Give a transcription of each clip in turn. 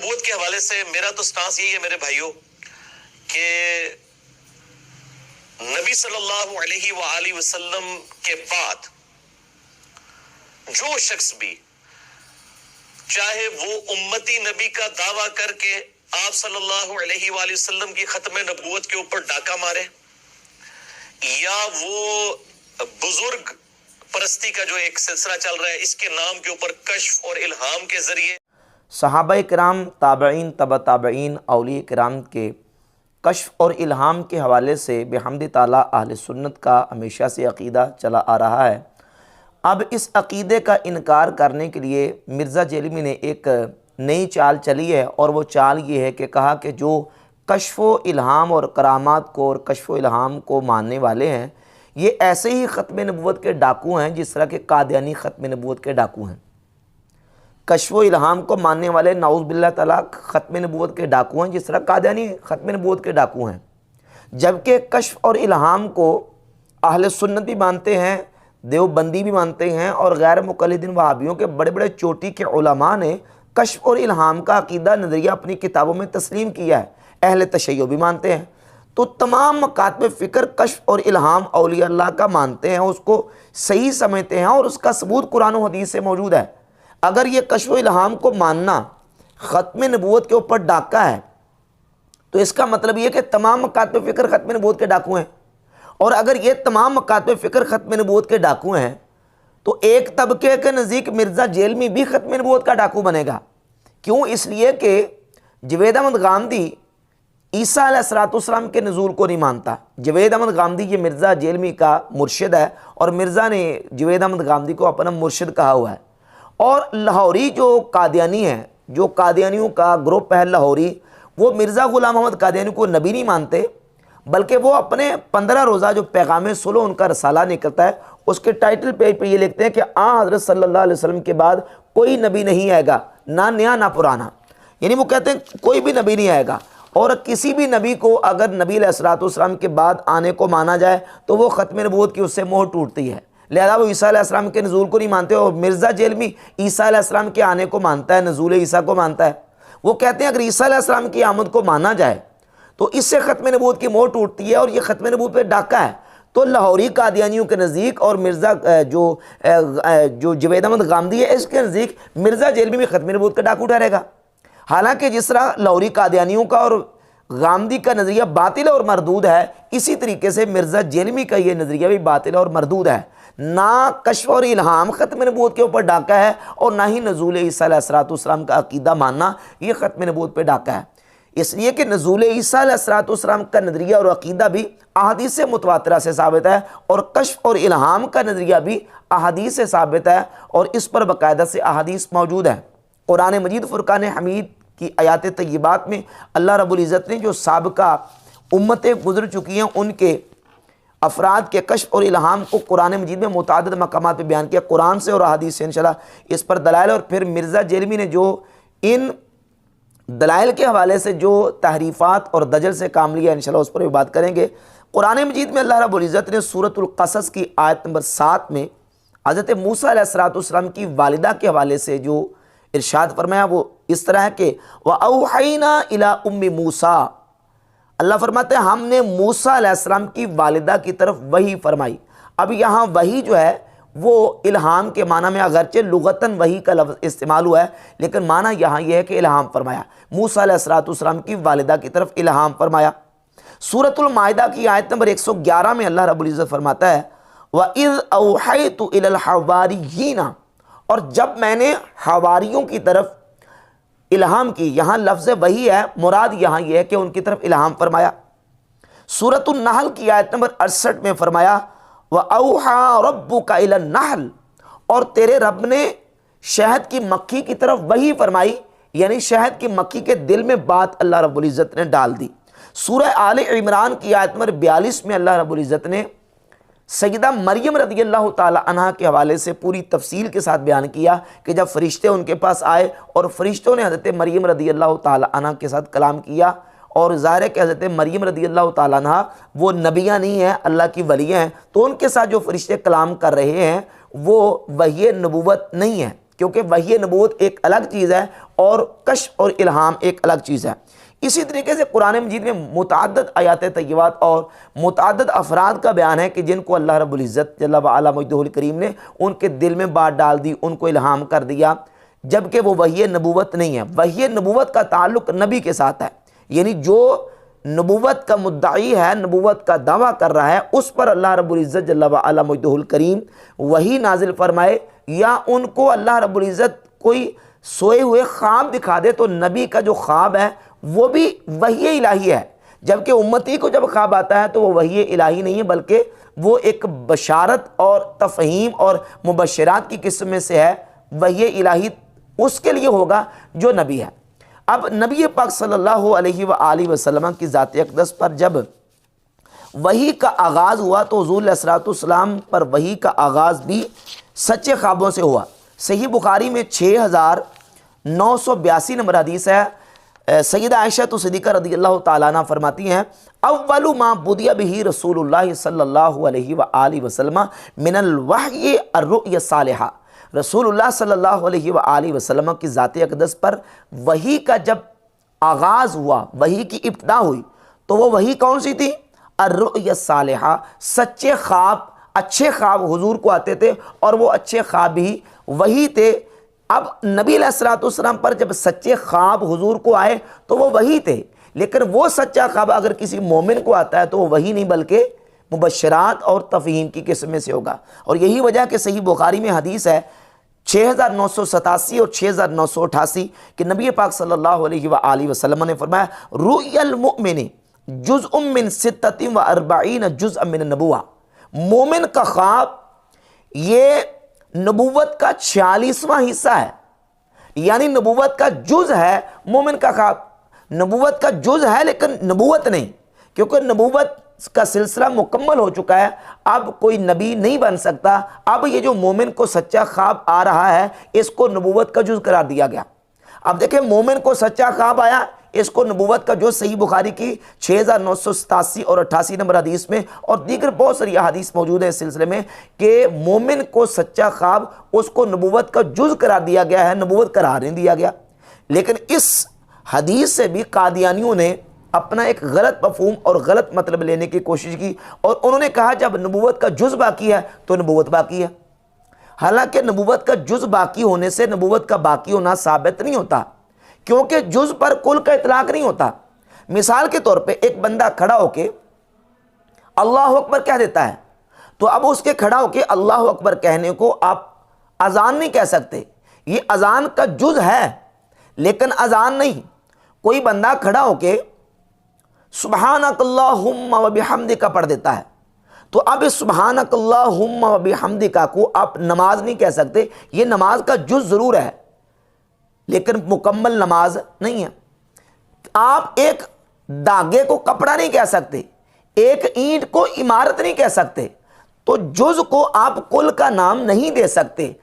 नबूवत के हवाले से मेरा तो स्टांस यही है मेरे भाइयों कि नबी सल्लल्लाहु अलैहि वसल्लम के बाद जो शख्स भी चाहे वो उम्मती नबी का दावा करके आप सल्लल्लाहु अलैहि वसल्लम की खत्म नबूवत के ऊपर डाका मारे, या वो बुजुर्ग परस्ती का जो एक सिलसिला चल रहा है इसके नाम के ऊपर कश्फ और इल्हाम के जरिए सहाबाए किराम, ताबईन, तबा ताबईन, औलिया किराम के कश्फ और इल्हाम के हवाले से बिहम्दि ताला अहले सुन्नत का हमेशा से अक़ीदा चला आ रहा है। अब इस अक़ीदे का इनकार करने के लिए मिर्ज़ा जेलमी ने एक नई चाल चली है, और वो चाल ये है कि कहा कि जो कश्फ व इल्हाम और करामात को और कश्फ व इल्हाम को मानने वाले हैं ये ऐसे ही ख़त्म नबूवत के डाकू हैं जिस तरह के कादियानी ख़त्म नबूवत के डाकू हैं। कश्फ व इल्हाम को मानने वाले नाउज़ बिल्लाह तआला ख़त्म नबूवत के डाकू हैं जिस तरह कादियानी ख़त्म नबूवत के डाकू हैं। जबकि कश्फ और इल्हाम को अहले सुन्नत भी मानते हैं, देवबंदी भी मानते हैं, और गैर मुक़ल्लिदीन वहाबियों के बड़े बड़े चोटी के उलमा ने कश्फ और इल्हाम का अक़ीदा नज़रिया अपनी किताबों में तस्लीम किया है। अहले तशय्युअ भी मानते हैं। तो तमाम मकातब फ़िक्र कश्फ और इल्हाम औलिया अल्लाह का मानते हैं, उसको सही समझते हैं, और उसका सबूत कुरान और हदीस से मौजूद है। अगर ये कश्फ व इल्हाम को मानना ख़त्म नबूवत के ऊपर डाका है तो इसका मतलब ये कि तमाम मकातब फ़िक्र ख़त्म नबूवत के डाकू हैं। और अगर ये तमाम मकातब फ़िक्र ख़त्म नबूवत के डाकू हैं तो एक तबके के नज़दीक मिर्ज़ा जेलमी भी ख़त्म नबूवत का डाकू बनेगा। क्यों? इसलिए कि जवेद अहमद गामदी ईसा अलैहिस्सलाम के नज़ूल को नहीं मानता। जवेद अहमद गामदी ये मिर्ज़ा जेलमी का मुर्शिद है, और मिर्ज़ा ने जवेद अहमद गामदी को अपना मुर्शिद कहा हुआ है। और लाहौरी जो कादियानी हैं, जो कादियानियों का ग्रुप है लाहौरी, वो मिर्ज़ा ग़ुलाम अहमद कादियानी को नबी नहीं मानते, बल्कि वो अपने 15 रोज़ा जो पैगाम सुलह उनका रसाला निकलता है उसके टाइटल पेज पे ये लिखते हैं कि हज़रत सल्लल्लाहु अलैहि वसल्लम के बाद कोई नबी नहीं आएगा, ना नया ना पुराना। यानी वो कहते हैं कोई भी नबी नहीं आएगा, और किसी भी नबी को अगर नबी अलैहिस्सलाम के बाद आने को माना जाए तो वो ख़त्म नबूवत की उससे मोहर टूटती है। लिहाजा वो ईसा अलैहिस्सलाम के नज़ूल को नहीं मानते, और मिर्ज़ा जेलमी ईसा अलैहिस्सलाम के आने को मानता है, नज़ूल ईसा को मानता है। वो कहते हैं अगर ईसा अलैहिस्सलाम की आमद को माना जाए तो इससे ख़त्म नबूवत की मोहर टूटती है, और ये ख़त्म नबूवत पे डाका है। तो लाहौरी कादियानियों के नज़दीक और मिर्ज़ा जो जवेद अहमद गामदी है इसके नज़दीक मिर्ज़ा जेलमी भी ख़त्म नबूवत का डाकू ठहरेगा। हालांकि जिस तरह लाहौरी कादियानियों का और गामदी का नज़रिया बातिल और मरदूद है, इसी तरीके से मिर्ज़ा जेलमी का ये नज़रिया भी बातिल और मरदूद है। ना कश्फ और इल्हाम ख़त्म नबूवत के ऊपर डाका है, और ना ही नज़ूल ईसा अलैहिस्सलाम का अक़ीदा मानना ये ख़त्म नबूवत पे डाका है। इसलिए कि नज़ूल ईसा अलैहिस्सलाम का नज़रिया और अक़ीदा भी अहादीस से मुतवातिरा से साबित है, और कश्फ और इल्हाम का नज़रिया भी अहादीस से साबित है, और इस पर बाकायदा से अहादीस मौजूद है। कुरान मजीद फ़ुरक़ान हमीद की आयात तय्यबात में अल्लाह रब्बुल इज़्ज़त ने जो साबिक़ा उम्मतें गुज़र चुकी हैं उनके अफराद के कश्फ और इल्हाम को कुरान मजीद में मुतादिद मकामात पे बयान किया, कुरान से और अहादीस से इंशाअल्लाह इस पर दलाइल। और फिर मिर्ज़ा जेलमी ने जो इन दलाइल के हवाले से जो तहरीफ़ात और दजल से काम लिया इंशाअल्लाह उस पर भी बात करेंगे। कुरान मजीद में अल्लाह रब्बुल इज़्ज़त ने सूरतुल क़सस की आयत नंबर 7 में हज़रत मूसा अलैहिस्सलाम की वालिदा के हवाले से जो इरशाद फरमाया वो इस तरह है कि व औहैना इला उम्मी मूसा, अल्लाह फरमाते हैं हमने मूसा अलैहिस्सलाम की वालिदा की तरफ वही फरमाई। अब यहाँ वही जो है वो इल्हाम के माना में अगरचे लुगतन वही का लफ्ज़ इस्तेमाल हुआ है, लेकिन माना यहाँ यह है कि इल्हाम फरमाया, मूसा अलैहिस्सलाम की वालिदा की तरफ इल्हाम फरमाया। सूरतुल माइदा की आयत नंबर 111 में अल्लाह रब्बुल इज़्ज़त फरमाता है व इज़ औहैतु इलल हवारियीना, और जब मैंने हवारियों की तरफ इल्हाम की, यहाँ लफ्ज़ वही है, मुराद यहाँ यह है कि उनकी तरफ इल्हाम फरमाया। सूरतुन नहल की आयत नंबर 68 में फरमाया व औहा रब्बुका इलन नहल, और तेरे रब ने शहद की मक्खी की तरफ वही फरमाई, यानी शहद की मक्खी के दिल में बात अल्लाह रब्बुल इज़्ज़त ने डाल दी। सूरह आले इमरान की आयत नंबर 42 में अल्लाह रब्बुल इज़्ज़त ने सैयदा मरियम रज़ियल्लाहु ताला अन्हा के हवाले से पूरी तफसील के साथ बयान किया कि जब फरिश्ते उनके पास आए और फरिश्तों ने हज़रत मरियम रज़ियल्लाहु ताला अन्हा के साथ कलाम किया, और ज़ाहिर है कि हज़रत मरियम रज़ियल्लाहु ताला अन्हा वो नबियाँ नहीं हैं, अल्लाह की वलियाँ हैं, तो उनके साथ जो फरिश्ते कलाम कर रहे हैं वो वही नबूवत नहीं है। क्योंकि वही नबूवत एक अलग चीज़ है और कश्फ और इल्हाम एक अलग चीज़ है। इसी तरीके से कुरान मजीद में मुतअद्दिद आयात तय्यबात और मुतअद्दिद अफराद का बयान है कि जिनको अल्लाह रब्बुल इज़्ज़त जल्ल व अला मजदहुल करीम ने उनके दिल में बात डाल दी, उनको इल्हाम कर दिया, जबकि वो वही नबूवत नहीं है। वही नबूवत का ताल्लुक नबी के साथ है, यानी जो नबूवत का मुद्दाई है, नबूवत का दावा कर रहा है, उस पर अल्लाह रब्बुल इज़्ज़त जल्ल व अला मजदहुल करीम वही नाजिल फरमाए, या उनको अल्लाह रब्बुल इज़्ज़त कोई सोए हुए ख्वाब दिखा दे तो नबी का जो ख्वाब है वो भी वही इलाही है, जबकि उम्मती को जब ख्वाब आता है तो वो वही इलाही नहीं है, बल्कि वो एक बशारत और तफ़हीम और मुबशरात की किस्म में से है। वही इलाही उसके लिए होगा जो नबी है। अब नबी पाक सल्लल्लाहु अलैहि व आलिहि वसल्लम की ज़ात अक़दस पर जब वही का आगाज़ हुआ तो हुज़ूर अलैहिस्सलाम पर वही का आगाज़ भी सच्चे ख्वाबों से हुआ। सही बुखारी में 6982 नंबर हदीस है। सैयदा आयशा तो सिद्दीक़ा रज़ियल्लाहु ताला अन्हा फरमाती हैं, अव्वलु मा बुदिया बिही रसूलुल्लाह सल्लल्लाहु अलैहि व आलिहि वसल्लम मिनल वह्यि अर्रुया सालिहा। रसूलुल्लाह सल्लल्लाहु अलैहि व आलिहि वसल्लम की ज़ात अक़दस पर वही का जब आगाज़ हुआ, वही की इब्तिदा हुई, तो वो वही कौन सी थी? अर्रुया सालिहा, सच्चे ख्वाब, अच्छे ख्वाब हुजूर को आते थे और वो अच्छे ख्वाब भी वही थे। अब नबी अलैहिस्सलाम पर जब सच्चे ख्वाब हुजूर को आए तो वो वही थे, लेकिन वो सच्चा ख्वाब अगर किसी मोमिन को आता है तो वो वही नहीं बल्कि मुबशरात और तफ़हीम की किस्म में से होगा। और यही वजह कि सही बुखारी में हदीस है 6987 और 6988 कि नबी पाक सल्लल्लाहु अलैहि व आलिहि वसल्लम ने फरमाया, रुयल मुमिन जुज़उम मिन सित्ततिन व अर्बईन जुज़अम मिन नबुव्वा। मोमिन का ख्वाब ये नबूवत का 46वां हिस्सा है, यानी नबूवत का जुज़ है। मोमिन का ख्वाब नबूवत का जुज़ है लेकिन नबूवत नहीं, क्योंकि नबूवत का सिलसिला मुकम्मल हो चुका है, अब कोई नबी नहीं बन सकता। अब ये जो मोमिन को सच्चा ख्वाब आ रहा है इसको नबूवत का जुज़ करार दिया गया। अब देखें, मोमिन को सच्चा ख्वाब आया, इसको नबूवत का जो सही बुखारी की 6987 और 88 नंबर हदीस में और दीगर बहुत सारी हदीस मौजूद है इस सिलसिले में कि मोमिन को सच्चा ख्वाब उसको नबूवत का जुज़ करार दिया गया है, नबूवत करार नहीं दिया गया। लेकिन इस हदीस से भी कादियानियों ने अपना एक गलत मफहूम और गलत मतलब लेने की कोशिश की और उन्होंने कहा जब नबूवत का जुज़ बाकी है तो नबूवत बाकी है। हालांकि नबूवत का जुज़ बाकी होने से नबूवत का बाकी होना साबित नहीं होता, क्योंकि जुज़ पर कुल का इतलाक नहीं होता। मिसाल के तौर पे एक बंदा खड़ा होके अल्लाह अकबर कह देता है, तो अब उसके खड़ा होके अल्लाह अकबर कहने को आप अजान नहीं कह सकते, ये अजान का जुज़ है लेकिन अजान नहीं। कोई बंदा खड़ा होके सुब्हानकल्लाहुम्मा व बिहम्दिका पढ़ देता है, तो अब इस सुब्हानकल्लाहुम्मा व बिहम्दिका को आप नमाज नहीं कह सकते। ये नमाज का जुज़ ज़रूर है लेकिन मुकम्मल नमाज नहीं है। आप एक धागे को कपड़ा नहीं कह सकते, एक ईंट को इमारत नहीं कह सकते, तो जुज़ को आप कुल का नाम नहीं दे सकते।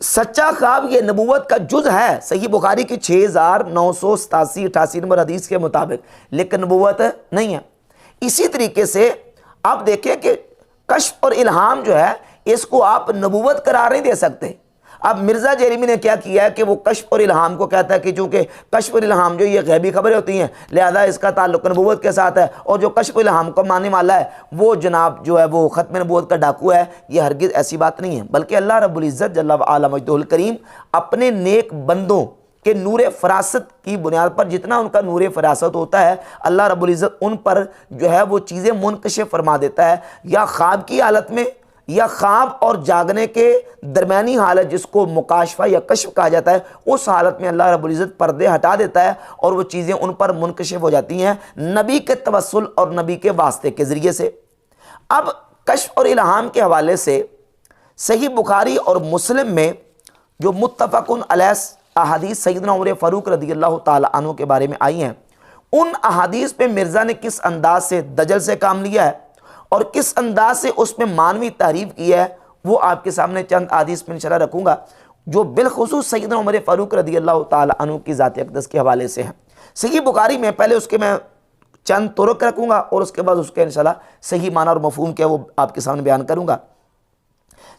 सच्चा ख्वाब ये नबूवत का जुज़ है सही बुखारी की 6987-88 नंबर हदीस के मुताबिक, लेकिन नबूवत नहीं है। इसी तरीके से आप देखें कि कश्फ और इल्हाम जो है इसको आप नबूवत करार नहीं दे सकते। अब मिर्ज़ा जेरेमी ने क्या किया है कि वो कश्फ और इल्हाम को कहता है कि चूँकि कश्फ और इल्हाम जो ये गैबी खबरें होती हैं लिहाजा इसका ताल्लुक़ नबूवत के साथ है, और जो कश्फ और इल्हाम को मानने वाला है वो जनाब जो है वो ख़त्म नबूवत का डाकू है। ये हरगिज़ ऐसी बात नहीं है, बल्कि अल्लाह रब्बुल इज़्ज़त जल्ल व अला मजदहुल करीम अपने नेक बंदों के नूर फरासत की बुनियाद पर, जितना उनका नूर फरासत होता है अल्लाह रब्बुल इज़्ज़त उन पर जो है वो चीज़ें मुनकशिफ फरमा देता है, या ख्वाब की हालत में या ख्वाब और जागने के दरमियानी हालत जिसको मुकाशफा या कश्फ कहा जाता है, उस हालत में अल्लाह रब्बुल इज़्ज़त पर्दे हटा देता है और वो चीज़ें उन पर मुनकशिफ हो जाती हैं नबी के तवस्सुल और नबी के वास्ते के ज़रिए से। अब कश्फ और इल्हाम के हवाले से सही बुखारी और मुस्लिम में जो मुत्तफ़क़ुन अलैह अहादीस सैयदना उमर फ़ारूक रज़ियल्लाहु ताला अन्हु के बारे में आई हैं, उन अहादीस पे मिर्ज़ा ने किस अंदाज से दजल से काम लिया है और किस अंदाज से उसमें मानवी तारीफ़ की है, वो आपके सामने चंद हदीस में इंशाअल्लाह रखूँगा जो बिलखुसूस सैयदना उमर फ़ारूक रज़ियल्लाहु ताला अन्हु की ज़ात अक़दस के हवाले से हैं। सही बुखारी में पहले उसके मैं चंद तुरुक रखूँगा और उसके बाद उसके इंशाअल्लाह सही माना और मफ़हूम क्या वो आपके सामने बयान करूँगा।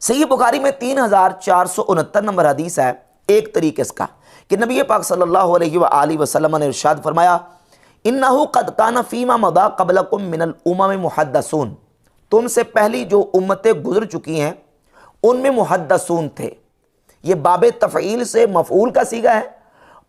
सही बुखारी में 3469 नंबर हदीस है। एक तरीके इसका कि नबी पाक सल्लल्लाहु अलैहि वसल्लम ने इरशाद फरमाया, इन्नहु क़द काना फ़ीमा मदा क़ब्लकुम मिनल उमम मुहद्दसून, तुमसे पहली जो उम्मतें गुजर चुकी हैं उनमें मुहद्दसून थे। ये बाबे तफ़ईल से मफ़ऊल का सीगा है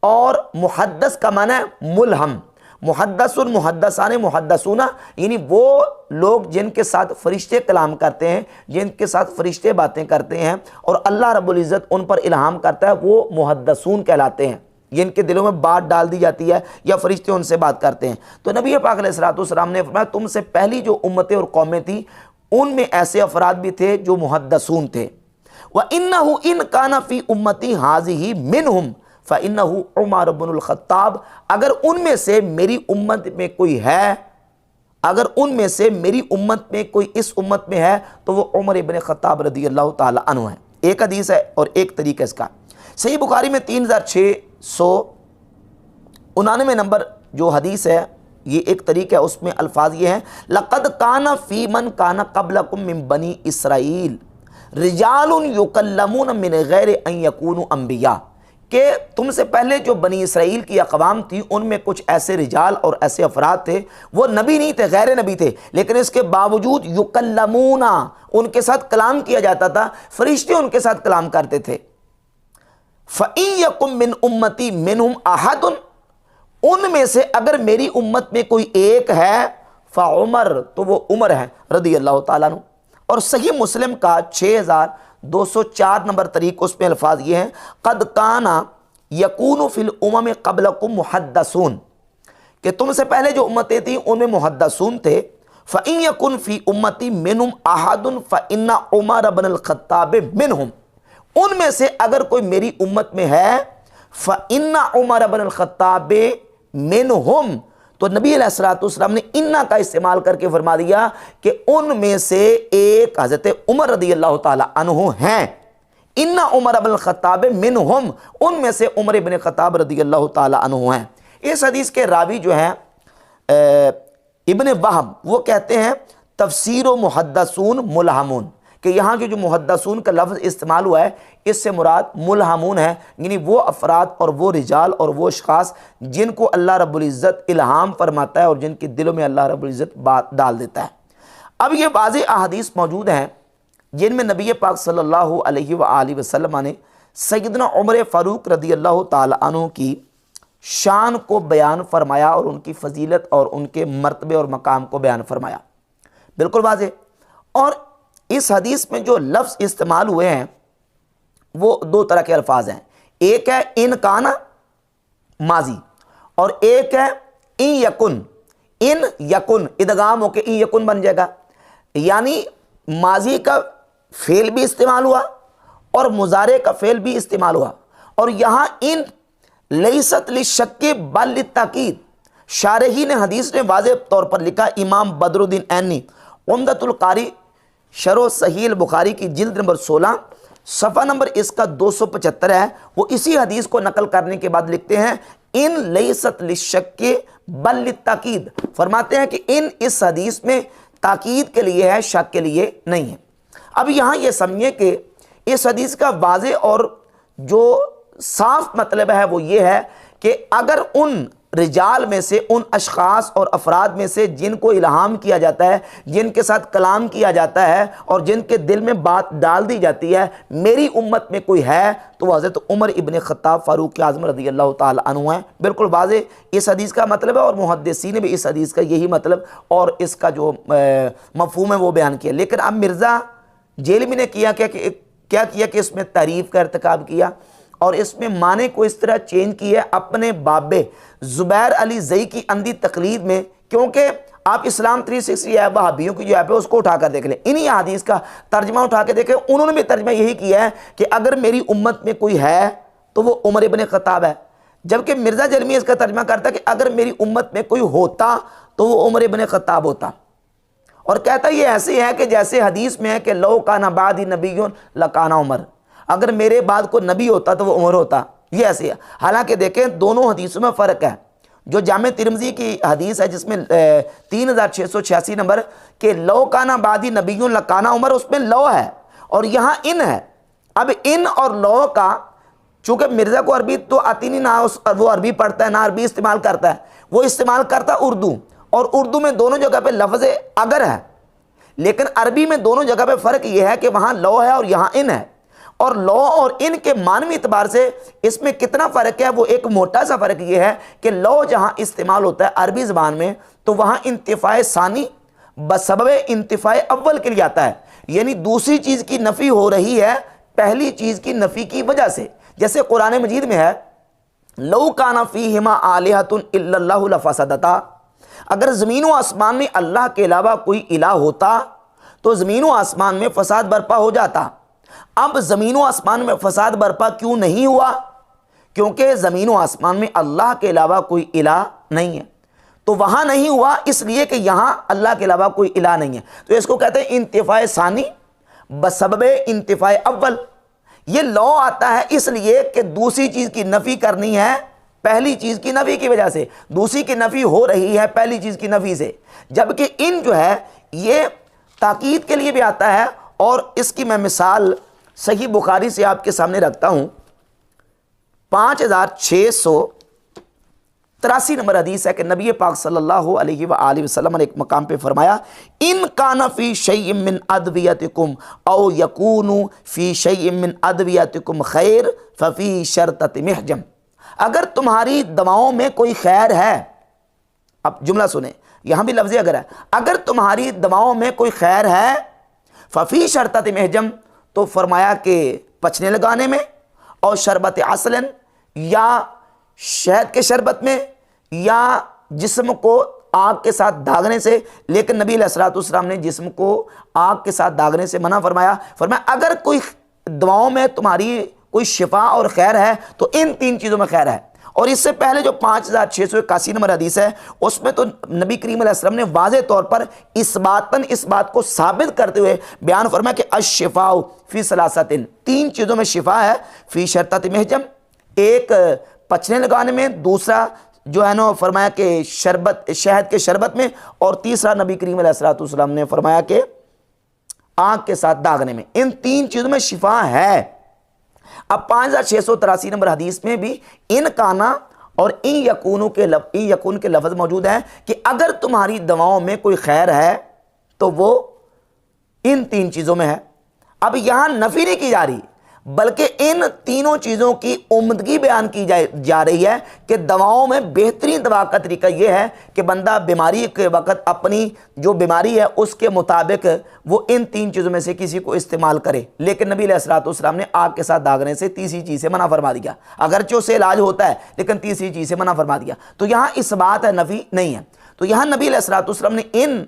और मुहद्दस का माना है मुल्हम। मुहद्दसुन, मुहद्दसाने, मुहद्दसूना यानी वो लोग जिनके साथ फरिश्ते कलाम करते हैं, जिनके साथ फरिश्ते बातें करते हैं और अल्लाह रब्बुल इज़्ज़त उन पर इल्हाम करता है, वो मुहद्दसून कहलाते हैं, जिनके दिलों में बात डाल दी जाती है या फरिश्ते उनसे बात करते हैं। तो नबी पाक अलैहिस्सलातु वस्सलाम ने फरमाया तुमसे पहली जो उम्मतें और कौमें थी उनमें ऐसे अफराद भी थे जो मुहद्दसून थे। व इन्नहु इन काना फी उम्मती हाज़िही मिनहुम फ़इन्नहु उमर इब्नुल ख़त्ताब, अगर उनमें से मेरी उम्मत में कोई है, अगर उनमें से मेरी उम्मत में कोई इस उम्मत में है तो वो उमर इब्न ख़त्ताब रज़ियल्लाहु ताला अन्हु है। एक हदीस है और एक तरीका इसका। सही बुखारी में 3699 नंबर जो हदीस है, ये एक तरीका है, उसमें अल्फाज ये हैं, लक़द काना फ़ी मन काना क़ब्लकुम मिन बनी इसराइल रिजालुन युकल्लमून मिन गैरि अन यकूनु अंबिया, कि तुमसे पहले जो बनी इसराइल की अक़वाम थी उनमें कुछ ऐसे रिजाल और ऐसे अफराद थे, वो नबी नहीं थे, गैर नबी थे, लेकिन इसके बावजूद युकल्लमूना, उनके साथ कलाम किया जाता था, फरिश्ते उनके साथ कलाम करते थे। फ़इन यकुम मिन उम्मती मिनहुम अहदुन, उनमें से अगर मेरी उम्मत में कोई एक है फ़उमर, तो वो उमर है रज़ियल्लाहु ताला अन्हु। और सही मुस्लिम का 6204 नंबर तरीक़, उसमें अल्फाज ये हैं, क़द काना यकूनु फ़िल उमम क़ब्लकुम मुहद्दसून, कि तुमसे पहले जो उम्मतें थीं उनमें मुहद्दसून थे। फ़इन यकुन फ़ी उम्मती मिनहुम अहदुन फ़इन्ना उमर इब्नुल ख़त्ताब मिनहुम, उनमें से अगर कोई मेरी उम्मत में है फ़इन्ना उमर इब्नुल ख़त्ताब मिनहुम, तो नबी अलैहिस्सलातु वस्सलाम ने इन्ना का इस्तेमाल करके फरमा दिया कि उनमें से एक हज़रत उमर रज़ियल्लाहु ताला अन्हु हैं। इन्ना उमर इब्नुल ख़त्ताब मिनहुम, उनमें से उमर इब्न ख़त्ताब रज़ियल्लाहु ताला अन्हु हैं। इस हदीस के रावी जो हैं इब्न वहब, वो कहते हैं तफसीर मुहद्दसून मुल्हमून, कि यहाँ के जो मुहद्दसून का लफ्ज़ इस्तेमाल हुआ है इससे मुराद मुल्हमून है, यानी वो अफराद और वो रिजाल और वो अशख़ास जिनको अल्लाह रब्बुल इज़्ज़त इल्हाम फरमाता है और जिनके दिलों में अल्लाह रब्बुल इज़्ज़त बात डाल देता है। अब ये वाज़ेह अहादीस मौजूद हैं जिनमें नबी पाक सल्लल्लाहु अलैहि वसल्लम ने सैयदना उमर फ़ारूक रज़ियल्लाहु ताला अन्हु की शान को बयान फरमाया और उनकी फ़जीलत और उनके मर्तबे और मकाम को बयान फरमाया, बिल्कुल वाज़ेह। और इस हदीस में जो लफ्ज़ इस्तेमाल हुए हैं वो दो तरह के अल्फाज हैं, एक है इन काना माजी और एक है इन यकुन। इन यकुन इदगाम होके इन यकुन बन जाएगा, यानी माजी का फेल भी इस्तेमाल हुआ और मुजारे का फेल भी इस्तेमाल हुआ। और यहाँ इन लैसत लिशक्के बल लित्ताकीद, शारही ने हदीस में वाज़ेह तौर पर लिखा, इमाम बदरुद्दीन ऐनी उम्दतुल कारी शरो सहीह बुखारी की जिल्द नंबर 16 सफ़ा नंबर इसका 275 है, वो इसी हदीस को नकल करने के बाद लिखते हैं इन लैसत लिशक्के बल लित्ताकीद, फरमाते हैं कि इन इस हदीस में ताकीद के लिए है, शक के लिए नहीं है। अब यहाँ ये समझिए कि इस हदीस का वाज़ेह और जो साफ मतलब है वो ये है कि अगर उन रिजाल में से, उन अशख़ास और अफराद में से जिनको इल्हाम किया जाता है, जिनके साथ कलाम किया जाता है और जिनके दिल में बात डाल दी जाती है, मेरी उम्मत में कोई है तो वह हज़रत उमर इब्न ख़त्ताब फ़ारूक आज़म रज़ियल्लाहु ताला अन्हु हैं। बिल्कुल वाज़ेह इस हदीस का मतलब है और मुहद्दिसीन ने भी इस हदीस का यही मतलब और इसका जो मफ़हूम है वो बयान किया। लेकिन अब मिर्ज़ा जेलमी ने क्या किया कि इसमें तारीफ़ का इर्तिकाब किया और इसमें माने को इस तरह चेंज किया अपने बाबे ज़ुबैर अली ज़ई की अंधी तकलीद में, क्योंकि आप इस्लाम 360 ऐप वहाबियों की जो ऐप है उसको उठा कर देख लें, इन्हीं हदीस का तर्जमा उठा के देखें, उन्होंने भी तर्जमा यही किया है कि अगर मेरी उम्मत में कोई है तो वो उमर इब्न ख़त्ताब है, जबकि मिर्ज़ा जलमी इसका तर्जमा करता कि अगर मेरी उम्मत में कोई होता तो वो उमर इब्न ख़त्ताब होता। और कहता ये ऐसे है कि जैसे हदीस में है कि लो काना बादी नबीयुन लकाना उमर, अगर मेरे बाद कोई नबी होता तो वो उमर होता, ये ऐसे है। हालांकि देखें दोनों हदीसों में फ़र्क है। जो जामे तिरमिज़ी की हदीस है जिसमें 3686 नंबर के लो काना बादी नबीयुन लकाना उमर, उसमें लो है, और यहाँ इन है। अब इन और लो का, चूंकि मिर्ज़ा को अरबी तो आती नहीं, ना वो अरबी पढ़ता है ना अरबी इस्तेमाल करता है, वो इस्तेमाल करता है उर्दू, और उर्दू में दोनों जगह पे लफ्ज़ अगर है, लेकिन अरबी में दोनों जगह पे फ़र्क ये है कि वहाँ लो है और यहाँ इन है। और लो और इन के मानवी एतबार से इसमें कितना फ़र्क है, वो एक मोटा सा फ़र्क ये है कि लो जहाँ इस्तेमाल होता है अरबी ज़बान में तो वहाँ इंतिफ़ाए सानी बसबबे इंतिफ़ाए अव्वल के लिए आता है, यानी दूसरी चीज़ की नफ़ी हो रही है पहली चीज़ की नफ़ी की वजह से। जैसे कुरान मजीद में है, लौ काना फ़ीहिमा आलिहतुन इल्लल्लाहु लफ़सदता, अगर ज़मीन व आसमान में अल्लाह के अलावा कोई इलाह होता तो ज़मीन व आसमान में फ़साद बर्पा हो जाता। अब ज़मीन व आसमान में फ़साद बर्पा क्यों नहीं हुआ? क्योंकि ज़मीन व आसमान में अल्लाह के अलावा कोई इलाह नहीं है। तो वहाँ नहीं हुआ इसलिए कि यहाँ अल्लाह के अलावा कोई इलाह नहीं है। तो इसको कहते हैं इंतिफ़ाए सानी बसबबे इंतिफ़ाए अव्वल। ये लौ आता है इसलिए कि दूसरी चीज़ की नफ़ी करनी है पहली चीज़ की नफ़ी की वजह से, दूसरी की नफ़ी हो रही है पहली चीज़ की नफ़ी से। जबकि इन जो है ये ताकीद के लिए भी आता है, और इसकी मैं मिसाल सही बुखारी से आपके सामने रखता हूँ। 5683 नंबर हदीस है कि नबी पाक सल्लल्लाहु अलैहि वसल्लम ने एक मकाम पे फरमाया, इन काना फ़ी शैइन मिन अदवियतिकुम औ यकूनु फ़ी शैइन मिन अदवियतिकुम खैर फ़फ़ी शरतत महजम, अगर तुम्हारी दवाओं में कोई खैर है, अब जुमला सुने, यहाँ भी लफ्ज़ अगर है, अगर तुम्हारी दवाओं में कोई खैर है फ़फ़ी शरतत महजम, तो फरमाया कि पचने लगाने में, और शरबत असलन या शहद के शरबत में, या जिस्म को आग के साथ दागने से। लेकिन नबी अलैहिस्सलाम ने जिस्म को आग के साथ दागने से मना फरमाया। अगर कोई दवाओं में तुम्हारी कोई शिफा और खैर है तो इन तीन चीज़ों में खैर है। और इससे पहले जो 5681 नंबर हदीस है उसमें तो नबी करीम अलैहिस्सलाम ने वाज़े तौर पर इस बात को साबित करते हुए बयान फरमाया कि अश्शिफाउ फ़ी सलासतिन, तीन चीज़ों में शिफा है, फ़ी शरतत महजम, एक पचने लगाने में, दूसरा जो है ना फरमाया कि शरबत शहद के शरबत में, और तीसरा नबी करीम अलैहिस्सलाम ने फरमाया कि आग के साथ दागने में। इन तीन चीज़ों में शिफा है। अब 5683 नंबर हदीस में भी इन काना और इन यकून के लफ्ज़ मौजूद हैं कि अगर तुम्हारी दवाओं में कोई खैर है तो वो इन तीन चीज़ों में है। अब यहाँ नफ़ी नहीं की जा रही बल्कि इन तीनों चीज़ों की उम्दगी बयान की जा रही है कि दवाओं में बेहतरीन दवा का तरीका यह है कि बंदा बीमारी के वक़्त अपनी जो बीमारी है उसके मुताबिक वो इन तीन चीज़ों में से किसी को इस्तेमाल करे। लेकिन नबी अलैहिस्सलाम ने आग के साथ दागने से तीसरी चीज़ से मना फरमा दिया, अगरचे उससे इलाज होता है लेकिन तीसरी चीज़ से मना फरमा दिया। तो यहाँ इस बात है, नफ़ी नहीं है। तो यहाँ नबी अलैहिस्सलाम ने इन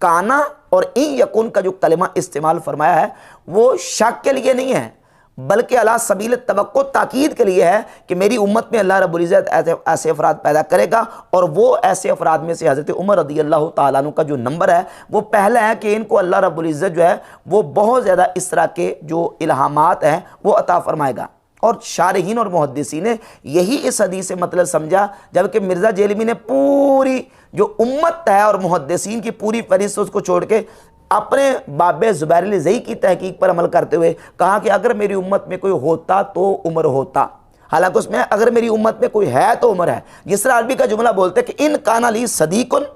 काना और इन यकुन का जो कलिमा इस्तेमाल फरमाया है वो शक के लिए नहीं है बल्कि अला सबील तवक्को ताकीद के लिए है कि मेरी उम्मत में अल्लाह रब्बुल इज़्ज़त ऐसे अफराद पैदा करेगा। और वो ऐसे अफराद में से हज़रत उमर रज़ियल्लाहु ताला अन्हु का जो नंबर है वो पहला है कि इनको अल्लाह रब्बुल इज़्ज़त जो है वो बहुत ज़्यादा इस तरह के जो इल्हामात हैं वो अता फरमाएगा। और शारहीन और मुहद्दिसीन ने यही इस हदीस से मतलब समझा, जबकि मिर्ज़ा जेलमी ने पूरी जो उम्मत है और मुहद्दिसीन की पूरी फहरिस्त उसको छोड़ के अपने बाबे ज़ुबैर अल-ज़ई की तहकीक पर अमल करते हुए कहा कि अगर मेरी उम्मत में कोई होता तो उमर होता। हालांकि उसमें अगर मेरी उम्मत में कोई है तो उमर है। जिस तरह अरबी का जुमला बोलते हैं कि इन काना ली सदीकुन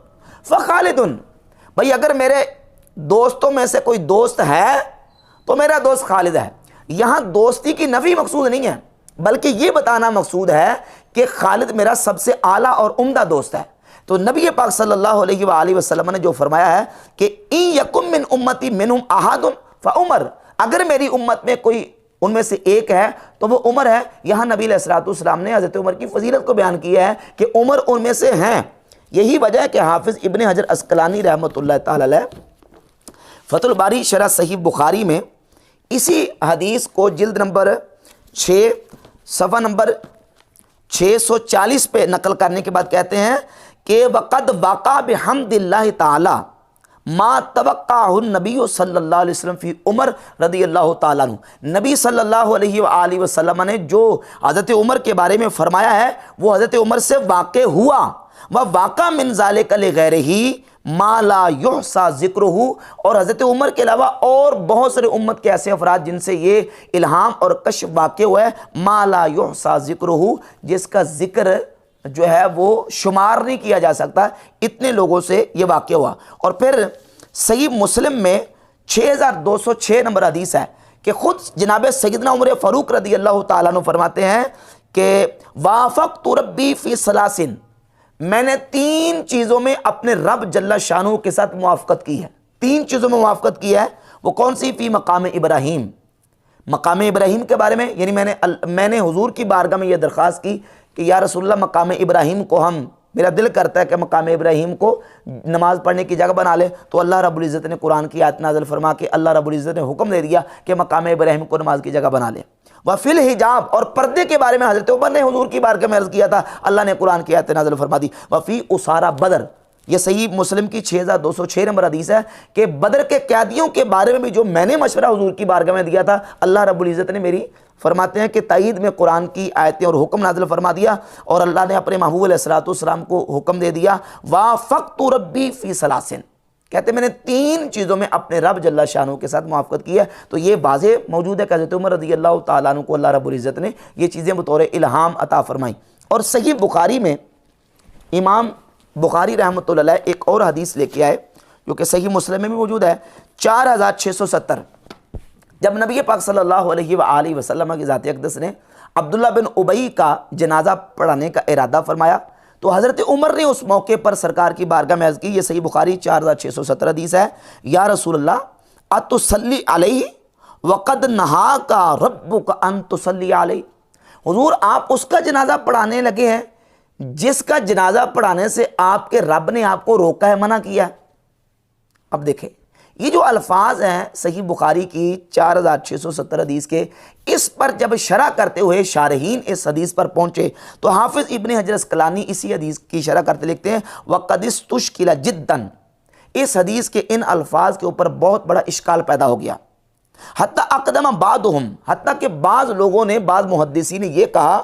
फ़खालिदुन, भाई अगर मेरे दोस्तों में से कोई दोस्त है तो मेरा दोस्त खालिद है। यहाँ दोस्ती की नफ़ी मकसूद नहीं है बल्कि ये बताना मकसूद है कि खालिद मेरा सबसे आला और उम्दा दोस्त है। तो नबी पाक सल्लल्लाहु अलैहि वसल्लम ने जो फरमाया है कि इन यकुम मिन उम्मती मिनहुम अहादुन फ़उमर, अगर मेरी उम्मत में कोई उनमें से एक है तो वो उमर है। यहाँ नबी अलैहिस्सलाम ने हज़रत उमर की फजीलत को बयान किया है कि उमर उनमें से हैं। यही वजह है कि हाफिज़ इब्न हजर अस्क़लानी रहमतुल्लाह ताला अलैह फ़तहुल बारी शरह सही बुखारी में इसी हदीस को जिल्द नंबर 6 सफ़ा नंबर 640 पे नकल करने के बाद कहते हैं कि वक़द वाक़ा बिहम्दिल्लाहि ताला मा तवक्काहु नबी सल्लल्लाहु अलैहि वसल्लम फ़ी उमर रज़ियल्लाहु ताला अन्हु, नबी सल्लल्लाहु अलैहि वसल्लम ने जो हज़रत उमर के बारे में फरमाया है वो हज़रत उमर से वाक़ हुआ। वह वाक़ा मिन ज़ालिका लिग़ैरिही माला युहसा ज़िक्रुहु, और हज़रत उमर के अलावा और बहुत सारे उम्मत के ऐसे अफराद जिनसे ये इल्हाम और कश्फ वाक़ हुआ है, माला युहसा ज़िक्रुहु, जिसका ज़िक्र जो है वो शुमार नहीं किया जा सकता, इतने लोगों से ये वाक़ हुआ। और फिर सही मुस्लिम में 6206 नंबर हदीस है कि ख़ुद जनाब सैयदना उमर फ़ारूक रदी अल्लाह ताला अन्हु फरमाते हैं कि वाफ़क़्तु रब्बी फ़ी सलासिन, मैंने 3 चीज़ों में अपने रब जल्ला शानू के साथ मुआफ़क़त की है। 3 चीज़ों में मुआफ़क़त की है, वो कौन सी? फ़ी मकाम इब्राहीम, मकाम इब्राहीम के बारे में, यानी मैंने हुजूर की बारगाह में यह दरख्वास्त की कि या रसूलल्लाह मकाम इब्राहीम को मेरा दिल करता है कि मकाम इब्राहीम को नमाज़ पढ़ने की जगह बना ले। तो अल्लाह रब्बुल इज़्ज़त ने कुरान की आयत नाज़िल फरमा के अल्लाह रब्बुल इज़्ज़त ने हुक्म दे दिया कि मकाम इब्राहीम को नमाज की जगह बना ले। वफ़िल हिजाब, और पर्दे के बारे में हज़रत उमर ने हुजूर की बारगाह में अर्ज़ किया था, अल्लाह ने कुरान की आयत नाज़िल फरमा दी। वफ़ी उसारा बदर, ये सही मुस्लिम की 6206 नंबर हदीस है कि बदर के कैदियों के बारे में भी जो मैंने मशवरा हुजूर की बारगाह में दिया था, अल्लाह रब्बुल इज़्ज़त ने मेरी फरमाते हैं कि ताईद में कुरान की आयतें और हुक्म नाज़िल फरमा दिया, और अल्लाह ने अपने महबूब अलैहिस्सलाम को हुक्म दे दिया, वाफ़क़्तु रब्बी फ़ी सलासिन, कहते मैंने 3 चीज़ों में अपने रब जल्ला शानू के साथ मुआफ़क़त की है। तो ये वाज़े मौजूद है कि हज़रत उमर रज़ी अल्लाह ताला अन्हु को अल्लाह रब्बुल इज़्ज़त ने ये चीज़ें बतौर इल्हाम अता फरमाई। और सही बुखारी में इमाम बुखारी रहमतुल्लाह अलैह एक और हदीस लेके आए जो कि सही मुस्लिम में भी मौजूद है, 4670, जब नबी पाक सल्लल्लाहु अलैहि वसल्लम की ज़ात अक़दस ने अब्दुल्ला बिन उबई का जनाजा पढ़ाने का इरादा फरमाया, तो हज़रत उमर ने उस मौके पर सरकार की बारगाह में अर्ज़ की, ये सही बुखारी 4670 हदीस है, या रसूलल्लाह अतुसल्ली अलैहि वक़द नहाका रब्बुका अन तुसल्ली अलैहि, हुजूर आप उसका जनाजा पढ़ाने लगे हैं जिसका जनाजा पढ़ाने से आपके रब ने आपको रोका है, मना किया है। अब देखें ये जो अल्फाज हैं सही बुखारी की 4670 हदीस के, इस पर जब शरह करते हुए शारहीन इस हदीस पर पहुंचे तो हाफिज़ इब्न हजर अस्कलानी इसी हदीस की शरह करते लिखते हैं, वक़दिस तुश्किला जिद्दन, इस हदीस के इन अल्फाज के ऊपर बहुत बड़ा इश्काल पैदा हो गया। हत्ता अक़दम बादुहुम, हत्ता के बाज़ लोगों ने, बाज़ मुहद्दिसीन ने यह कहा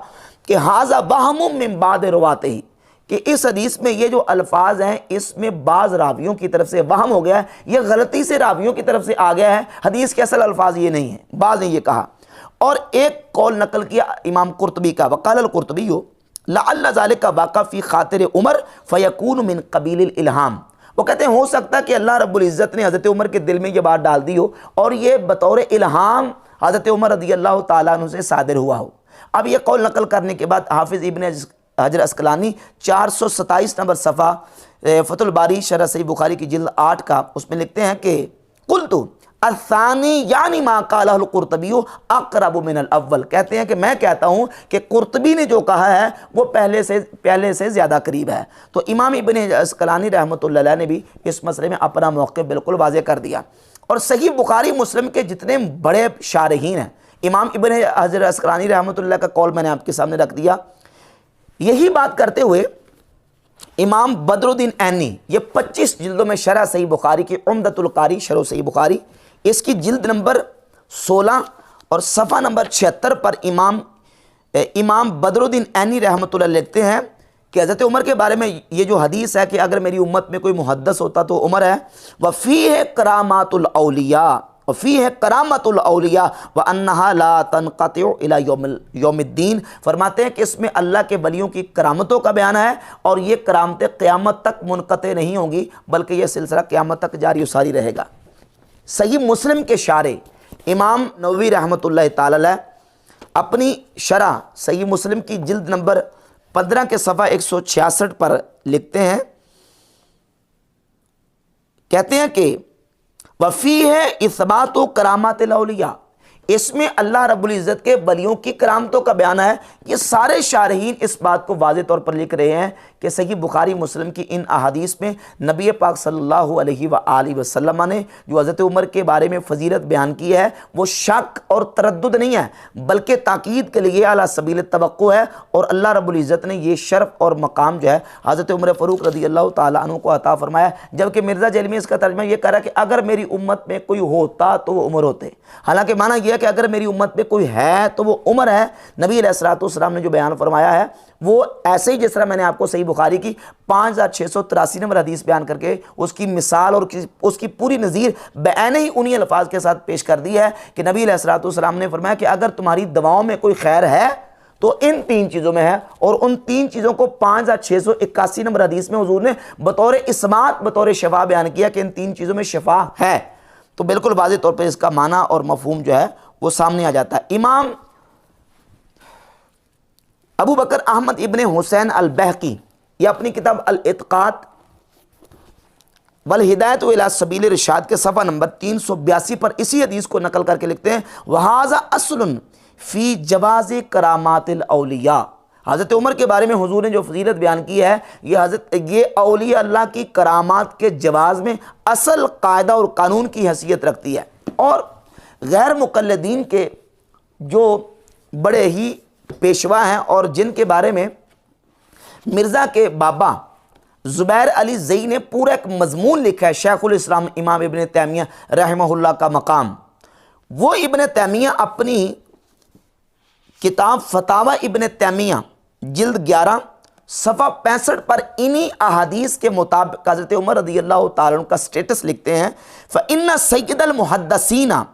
कि हाज़ा वहमुम मिन बाद रवातिही, कि इस हदीस में ये जो अल्फाज हैं इसमें बाज़ रावियों की तरफ से वहम हो गया है, ये गलती से रावियों की तरफ से आ गया है, हदीस के असल अल्फाज ये नहीं है, बाज़ ने ये कहा। और एक कौल नकल किया इमाम कुर्तुबी का, वक़ाल कुर्तुबी लअल्ल ज़ालिका वाक़ा फ़ी ख़ातिर उमर फ़यकून मिन क़बील इल्हाम, वो कहते हैं हो सकता है कि अल्लाह रब्बुल इज़्ज़त ने हज़रत उमर के दिल में ये बात डाल दी हो और ये बतौर इल्हाम हज़रत उमर रज़ी अल्लाह ताला अन्हु से सादिर हुआ हो। अब ये कौल नकल करने के बाद हाफिज़ इब्न हजर अस्कलानी 427 नंबर सफ़ा फतुल बारी शरह सही बुखारी की जिल्द 8 का, उसमें लिखते हैं कि कुल्तु असानी यानी मा क़ालहुल कुर्तबी अक़रबु मिनल अव्वल, कहते हैं कि मैं कहता हूँ कि कुर्तबी ने जो कहा है वो पहले से ज़्यादा करीब है। तो इमाम इब्न अस्कलानी रहमतुल्लाह अलैह ने भी इस मसले में अपना मौक़िफ़ बिल्कुल वाज़ेह कर दिया। और सही बुखारी मुस्लिम के जितने बड़े शारहीन हैं, इमाम इब्न हजर अस्कलानी रहमतुल्लाह का कौल मैंने आपके सामने रख दिया। यही बात करते हुए इमाम बदरुद्दीन ऐनी, ये 25 जिल्दों में शरह सही बुखारी की उम्दतुल कारी शरह सही बुखारी, इसकी जिल्द नंबर 16 और सफ़ा नंबर 76 पर इमाम बदरुद्दीन ऐनी रहमतुल्लाह लिखते हैं कि हज़रत उमर के बारे में ये जो हदीस है कि अगर मेरी उम्मत में कोई मुहद्दस होता तो उमर है, वफ़ीह करामातुल औलिया, वफ़ीह करामतुल औलिया व अन्नहा ला तनक़तिउ इला यौमिद्दीन, फरमाते हैं कि इसमें अल्लाह के वलियों की करामतों का बयान है और ये करामतें क़यामत तक मुनक़ते नहीं होंगी बल्कि यह सिलसिला क़यामत तक जारी सारी रहेगा। सही मुस्लिम के शारे इमाम नववी रहमतुल्लाह ताला अलैह अपनी शरह सही मुस्लिम की जिल्द नंबर 15 के सफ़ा 166 पर लिखते हैं, कहते हैं कि वफ़ी है इस्बातु करामातिल औलिया, इसमें अल्लाह रब्बुल इज़्ज़त के वलियों की करामतों का बयान है। ये सारे शारहीन इस बात को वाज़ेह तौर पर लिख रहे हैं कि सही बुखारी मुस्लिम की इन अहादीस में नबी पाक सल्लल्लाहु अलैहि वसल्लम ने जो हज़रत उमर के बारे में फ़जीलत बयान की है वो शक और तरद्दुद नहीं है बल्कि ताकीद के लिए अला सबील तवक्को है। और अल्लाह रब्बुल इज़्ज़त ने ये शर्फ़ और मकाम जो है हज़रत उमर फ़ारूक रज़ी अल्लाह ताला अन्हु को अता फरमाया। जबकि मिर्ज़ा जैलमी इसका तर्जुमा ये कह रहा है कि अगर मेरी उम्मत में कोई होता तो वो उमर होते। हालांकि माना यह कि अगर मेरी उम्मत में कोई है तो वो उमर है। नबी अलैहिस्सलाम ने जो बयान फरमाया है वो ऐसे ही जिस तरह मैंने आपको सही बुखारी की 5683 नंबर हदीस बयान करके उसकी मिसाल और उसकी पूरी नज़ीर बयान ही उन्हीं अल्फाज के साथ पेश कर दी है कि नबी अलैहिस्सलाम ने फरमाया कि अगर तुम्हारी दवाओं में कोई खैर है तो इन 3 चीज़ों में है। और उन 3 चीज़ों को 5681 नंबर हदीस में हुजूर ने बतौर इस्मात बतौर शफा बयान किया कि इन 3 चीज़ों में शफा है। तो बिल्कुल वाज़े तौर पर इसका माना और मफहूम जो है वो सामने आ जाता है। इमाम अबू बकर अहमद इब्ने हुसैन अल बहकी ये अपनी किताब अल इत्काद वल हिदायत इला सबील इरशाद के सफ़ा नंबर 382 पर इसी हदीस को नकल करके लिखते हैं, वहाज़ा अस्लुन फ़ी जवाज़ करामातिल औलिया। हज़रत उमर के बारे में हुजूर ने जो फजीलत बयान की है ये औलिया अल्लाह की करामात के जवाज़ में असल कायदा और कानून की हैसियत रखती है। और गैर मुक़ल्लिदीन के जो बड़े ही पेशवा हैं और जिनके बारे में मिर्ज़ा के बाबा ज़ुबैर अली ज़ई ने पूरा एक मजमून लिखा है, शेखुल इस्लाम इमाम इब्न तैमिया रहमहुल्लाह का मकाम। वो इब्न तैमिया अपनी किताब फतावा इब्न तैमिया जिल्द 11 सफ़ा 65 पर इन्हीं अहादीस के मुताबिक हज़रत उमर रज़ियल्लाहु ताला अन्हु का स्टेटस लिखते हैं, फ़इन्ना सय्यदल मुहद्दिसीना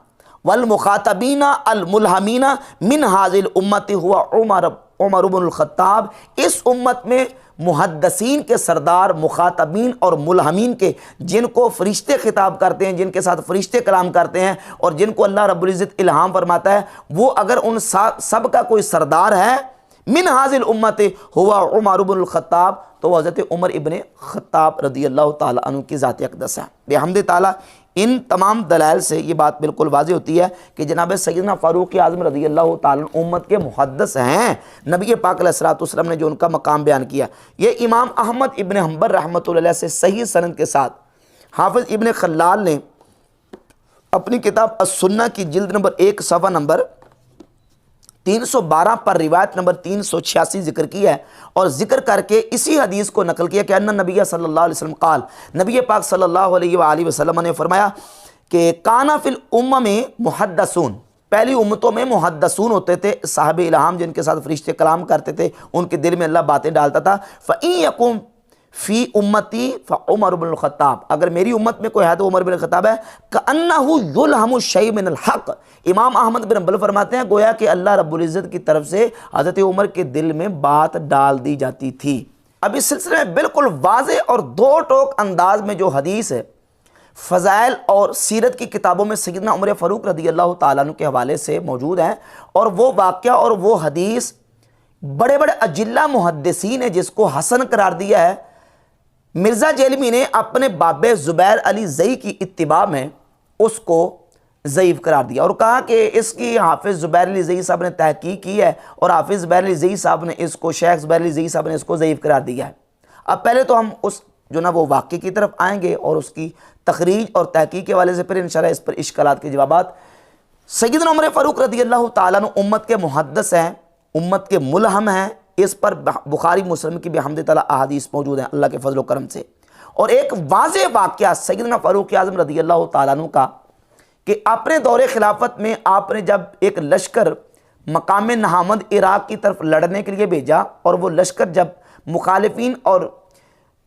वल मुखातबीना अल मुल्हमीना मिन हाज़िल उम्मति हुआ उमर इब्नुल खत्ताब। इस उम्मत में मुहद्दिसीन के सरदार, मुखातबीन और मुल्हमीन के जिनको फ़रिश्ते खिताब करते हैं, जिनके साथ फ़रिश्ते कलाम करते हैं और जिनको अल्लाह रब्बुल इज़्ज़त इल्हाम फरमाता है, वो अगर उन सब का कोई सरदार है मिन हाज़िल उम्मति हुआ उमर इब्नुल खत्ताब तो हज़रत उमर इब्न खत्ताब रज़ियल्लाहु ताला अन्हु की ज़ात अक़दस है। बेहम्दि ताला इन तमाम दलाइल से ये बात बिल्कुल वाज़े होती है कि जनाब सैयदना फ़ारूक़ आज़म रज़ियल्लाहु ताला अन्हु उम्मत के मुहद्दिस हैं। नबी पाक अलैहिस्सलाम ने जो उनका मकाम बयान किया, ये इमाम अहमद इब्न हम्बल रहमतुल्लाह अलैह से सही सनद के साथ हाफ़िज़ इब्न खल्लाल ने अपनी किताब अस्सुन्ना की जिल्द नंबर 1 सफ़ा नंबर 312 पर रिवायत नंबर 386 जिक्र किया है और जिक्र करके इसी हदीस को नकल किया कि अन्ना नबी सल्लल्लाहु अलैहि वसल्लम क़ाल, नबी पाक सल्लल्लाहु अलैहि वसल्लम ने फरमाया कि काना फिल उम्म में मुहद्दिसून, पहली उम्मतों में मुहद्दिसून होते थे, साहब इल्हाम जिनके साथ फरिश्ते कलाम करते थे, उनके दिल में अल्लाह बातें डालता था। फ़इन यकुम फ़ी उम्मती फ़उमर इब्नुल खत्ताब, अगर मेरी उम्मत में कोई है तो उमर बिन खत्ताब है। कअन्नहु युल्हमु शै मिनल हक़, इमाम अहमद बिन हम्बल फरमाते हैं गोया कि अल्लाह रब्बुल इज़्ज़त की तरफ से हज़रत उमर के दिल में बात डाल दी जाती थी। अब इस सिलसिले में बिल्कुल वाज़े और दो टोक अंदाज में जो हदीस है फ़ज़ाइल और सीरत की किताबों में सैयदना उमर फ़ारूक रज़ियल्लाहु ताला अन्हु के हवाले से मौजूद हैं और वो वाक़या और वो हदीस बड़े बड़े अजिल्ला मुहद्दिसीन ने जिसको हसन करार दिया है। मिर्ज़ा जेलमी ने अपने बाबे ज़ुबैर अली ज़ई की इत्तिबा में उसको ज़ईफ़ करार दिया और कहा कि इसकी हाफ़िज़ ज़ुबैर अली ज़ई साहब ने तहकीक की है और हाफ़िज़ ज़ुबैर अली ज़ई साहब ने इसको, शेख ज़ुबैर अली ज़ई साहब ने इसको ज़ईफ़ करार दिया है। अब पहले तो हम उस जो ना वो वाक़े की तरफ आएंगे और उसकी तखरीज और तहकीक के हवाले से फिर इंशाअल्लाह इस पर इश्कालात के जवाबात। सैयदना उमर फ़ारूक रज़ियल्लाहु ताला अन्हु उम्मत के मुहद्दिस हैं, उम्मत के मुल्हम हैं, इस पर बुखारी मुस्लिम की बेहम्दि ताला अहादीस मौजूद हैं अल्लाह के फजल व करम से। और एक वाज़े वाक़या सैयदना फ़ारूक आज़म रज़ियल्लाहु ताला अन्हु का कि अपने दौरे खिलाफत में आपने जब एक लश्कर मकाम नहामद इराक़ की तरफ लड़ने के लिए भेजा और वो लश्कर जब मुखालिफिन और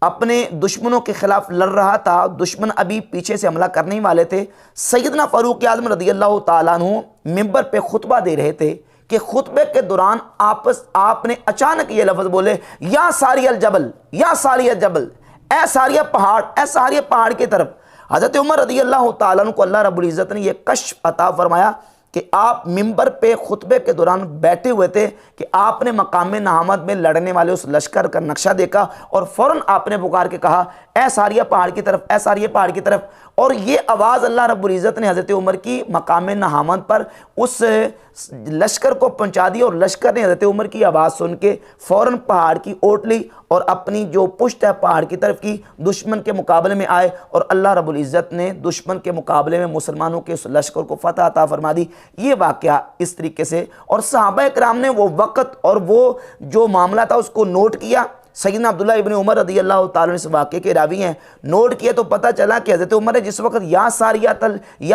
अपने दुश्मनों के ख़िलाफ़ लड़ रहा था, दुश्मन अभी पीछे से हमला करने वाले थे, सैयदना फ़ारूक आज़म रज़ियल्लाहु ताला अन्हु मिंबर पे खुतबा दे रहे थे कि खुतबे के दौरान आपने अचानक ये लफ्ज़ बोले, या सारियल जबल, या सारियल जबल, ए सारिया पहाड़, ए सारिया पहाड़ की तरफ। हज़रत उमर रज़ियल्लाहु ताला अन्हु को अल्लाह रब्बुल इज़्ज़त ने यह कश्फ अता फरमाया कि आप मिंबर पे खुतबे के दौरान बैठे हुए थे कि आपने मकाम नहामद में लड़ने वाले उस लश्कर का नक्शा देखा और फ़ौरन आपने पुकार के कहा, ए सारिया पहाड़ की तरफ, ए सारिया पहाड़ की तरफ। और ये आवाज़ अल्लाह रब्बुल इज़्ज़त ने हज़रत उमर की मकाम नहामद पर उस लश्कर को पहुंचा दिया और लश्कर ने हज़रत उमर की आवाज़ सुन के फ़ौरन पहाड़ की ओट ली और अपनी जो पुश्त है पहाड़ की तरफ की, दुश्मन के मुकाबले में आए और अल्लाह रब्बुल इज़्ज़त ने दुश्मन के मुकाबले में मुसलमानों के उस लश्कर को फ़तह अता फरमा दी। ये वाक़या इस तरीके से, और सहाबा इकराम ने वो वक़्त और वो जो मामला था उसको नोट किया। सैयदना अब्दुल्ला इब्न उमर रज़ी अल्लाह तआला अन्हु इस वाक़े के रावी हैं। नोट किया तो पता चला कि हज़रत उमर ने जिस वक्त या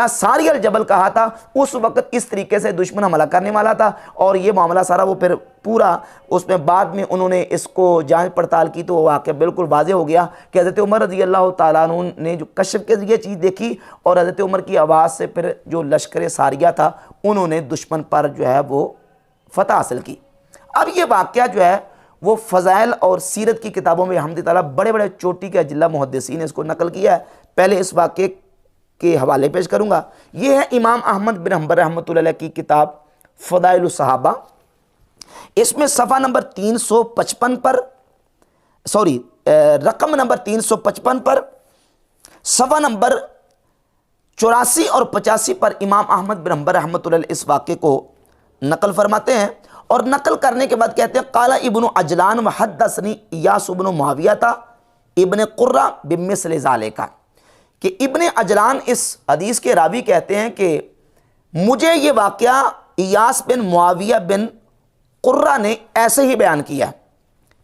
सारियल जबल कहा था, उस वक्त इस तरीके से दुश्मन हमला करने वाला था। और ये मामला सारा वो फिर पूरा उसमें बाद में उन्होंने इसको जांच पड़ताल की तो वाक़या बिल्कुल वाज़ेह हो गया कि हज़रत उमर रज़ी अल्लाह तआला अन्हु ने जो कश्फ के ज़रिए चीज़ देखी और हज़रत उमर की आवाज़ से फिर जो लश्कर सारिया था उन्होंने दुश्मन पर जो है वो फ़तह हासिल की। अब ये वाक़या जो है वो फ़ज़ाइल और सीरत की किताबों में हमद ताला बड़े बड़े चोटी के अजिल्ला मुहद्दिसीन ने इसको नकल किया है। पहले इस वाक़े के हवाले पेश करूँगा। ये है इमाम अहमद बिन हंबल रहमतुल्लाह अलैह की किताब फ़दाइलुस सहाबा। इसमें सफ़ा नंबर 355 पर रकम नंबर 355 पर, सफ़ा नंबर 84 और 85 पर इमाम अहमद बिन हंबल रहमतुल्लाह अलैह इस वाक़े को नकल फरमाते हैं। और नकल करने के बाद कहते हैं काला इब्न अजलान व हद्दसनी इयास इब्न मुआविया इब्न कुर्रा बिमिस्ल ज़ालिका, कि इब्न अजलान इस हदीस के रावी कहते हैं कि मुझे ये वाक़या इयास बिन मुआविया बिन कुर्रा ने ऐसे ही बयान किया।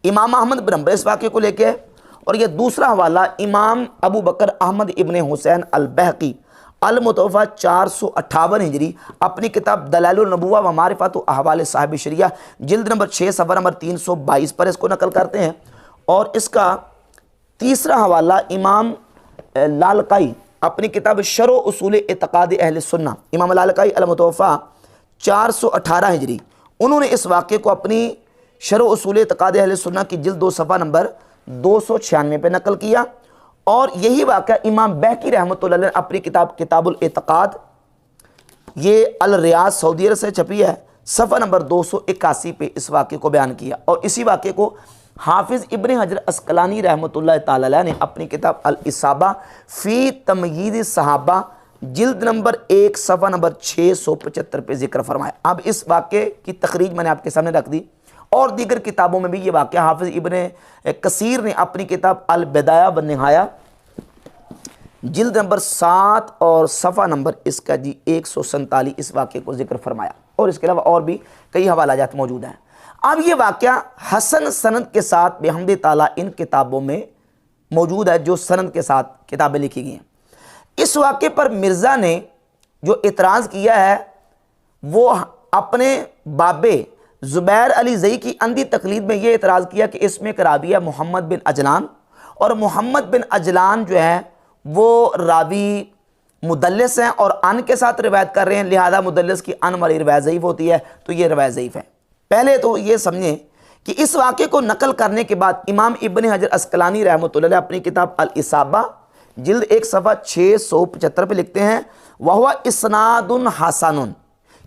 इमाम अहमद बिन हंबल इस वाक़े को लेके, और ये दूसरा हवाला इमाम अबू बकर अहमद इब्न हुसैन अल बहकी अल-मुतवफ़ा 458 हिजरी अपनी किताब दलाइलुन नबुव्वा व मारिफत अहवाल साहिब शरिया जिल्द नंबर 6 सफ़ा नंबर 322 पर इसको नकल करते हैं। और इसका तीसरा हवाला इमाम लालकाई अपनी किताब शरह उसूल एतक़ाद अहले सुन्ना, इमाम लालकाई अल-मुतवफ़ा 418 हिजरी, उन्होंने इस वाक़े को अपनी शरह उसूल एतक़ाद अहले सुन्ना की जिल्द 2 सफ़ा नंबर 296 पे नकल किया। और यही वाक़या इमाम बहकी रहमतुल्लाह अलैह अपनी किताब किताबुल एतक़ाद, ये अल रियाद सऊदी अरब से छपी है, सफ़ा नंबर 281 पे इस वाक़े को बयान किया। और इसी वाक़े को हाफिज़ इब्न हजर अस्क़लानी रहमतुल्लाह ताला अलैह ने अपनी किताब अल इसाबा फ़ी तमयीज़ सहाबा जिल्द नंबर 1 सफ़ा नंबर 675 पे ज़िक्र फरमाया। अब इस वाक़े की तखरीज मैंने आपके सामने रख दी। और दीगर किताबों में भी ये वाक़या हाफिज़ इब्न कसीर ने अपनी किताब अल बिदाया व निहाया जिल्द नंबर 7 और सफ़ा नंबर इसका जी 147 इस वाक़े को ज़िक्र फरमाया। और इसके अलावा और भी कई हवालाजात मौजूद हैं। अब ये वाक़या हसन सनद के साथ बिहम्दि ताला इन किताबों में मौजूद है, जो सनद के साथ किताबें लिखी गई हैं। इस वाक़े पर मिर्ज़ा ने जो इतराज़ किया है वो अपने बाबे ज़ुबैर अली ज़ई की अंधी तकलीद में ये इतराज़ किया कि इसमें एक रावी है मोहम्मद बिन अजलान, और मोहम्मद बिन अजलान जो है वो रावी मुदल्लिस हैं और अन के साथ रिवायत कर रहे हैं, लिहाजा मुदल्लिस की अन वाली रिवायत ज़ईफ़ होती है, तो ये रिवायत ज़ईफ़ है। पहले तो ये समझें कि इस वाक़े को नकल करने के बाद इमाम इब्न हजर अस्क़लानी रहमतुल्लाह अलैह अपनी किताब अल इसाबा जिल्द 1 सफ़ा 675 पे लिखते हैं वहुवा इस्नादुन हसनुन,